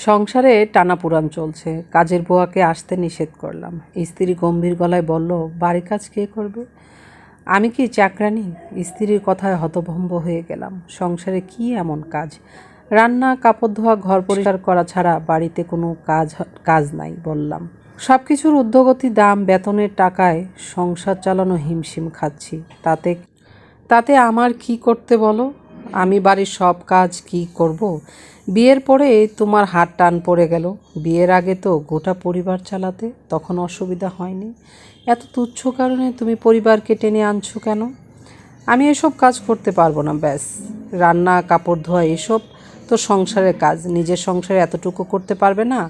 সংসারে টানাপোড়েন চলছে। কাজের বুয়াকে আসতে নিষেধ করলাম। স্ত্রী গম্ভীর গলায় বলল, বাড়ির কাজ কে করবে? আমি কি চাকরানি? স্ত্রীর কথায় হতভম্ব হয়ে গেলাম। সংসারে কি এমন কাজ? রান্না, কাপড় ধোয়া, ঘর পরিষ্কার করা ছাড়া বাড়িতে কোনো কাজ নাই বললাম। সব কিছুর ঊর্ধ্বগতি দাম, বেতনের টাকায় সংসার চালানো হিমশিম খাচ্ছি। তাতে আমার কি করতে বলো? আমি বাড়ির সব কাজ কি করব? বিয়ের পরে তোমার হাত টান পড়ে গেল। বিয়ের আগে তো গোটা পরিবার চালাতে, তখন অসুবিধা হয়নি। এত তুচ্ছ কারণে তুমি পরিবারকে টেনে আনছো কেন? আমি এসব কাজ করতে পারবো না। ব্যাস, রান্না, কাপড় ধোয়া এসব তো সংসারের কাজ। নিজের সংসারে এতটুকু করতে পারবে না?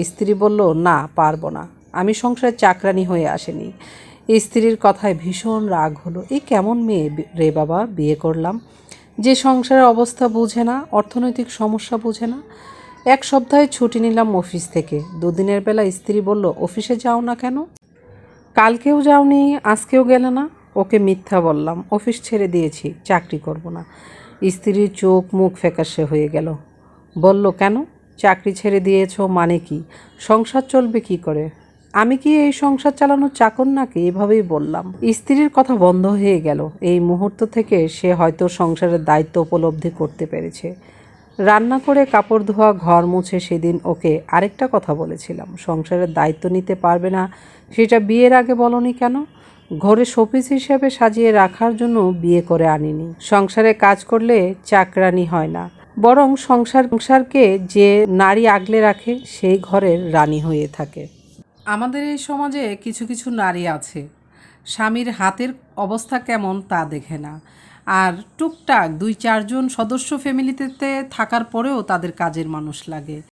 স্ত্রী বলল, না, পারবো না। আমি সংসারে চাকরানি হয়ে আসেনি। স্ত্রীর কথায় ভীষণ রাগ হলো। এই কেমন মেয়ে রে বাবা বিয়ে করলাম, যে সংসারের অবস্থা বুঝে না, অর্থনৈতিক সমস্যা বুঝে না। এক সপ্তাহে ছুটি নিলাম অফিস থেকে। দুদিনের বেলা স্ত্রী বলল, অফিসে যাও না কেন? কালকেও যাওনি, আজকেও গেলে না। ওকে মিথ্যা বললাম, অফিস ছেড়ে দিয়েছি, চাকরি করব না। স্ত্রীর চোখ মুখ ফ্যাকাশে হয়ে গেল। বলল, কেন? চাকরি ছেড়ে দিয়েছো মানে কি? সংসার চলবে কি করে? আমি কি এই সংসার চালানোর চাকর নাকি? এভাবেই বললাম। স্ত্রীর কথা বন্ধ হয়ে গেল। এই মুহূর্ত থেকে সে হয়তো সংসারের দায়িত্ব উপলব্ধি করতে পেরেছে। রান্না করে, কাপড় ধোয়া, ঘর মুছে সেদিন ওকে আরেকটা কথা বলেছিলাম, সংসারের দায়িত্ব নিতে পারবে না সেটা বিয়ের আগে বলনি কেন? ঘরে শোপিস হিসেবে সাজিয়ে রাখার জন্য বিয়ে করে আনিনি। সংসারে কাজ করলে চাকরানি হয় না, বরং সংসারকে যে নারী আগলে রাখে সেই ঘরের রানী হয়ে থাকে। আমাদের এই সমাজে কিছু কিছু নারী আছে, স্বামীর হাতের অবস্থা কেমন তা দেখে না, আর টুকটাক 2-4 জন সদস্য ফ্যামিলিতে থাকার পরেও তাদের কাজের মানুষ লাগে।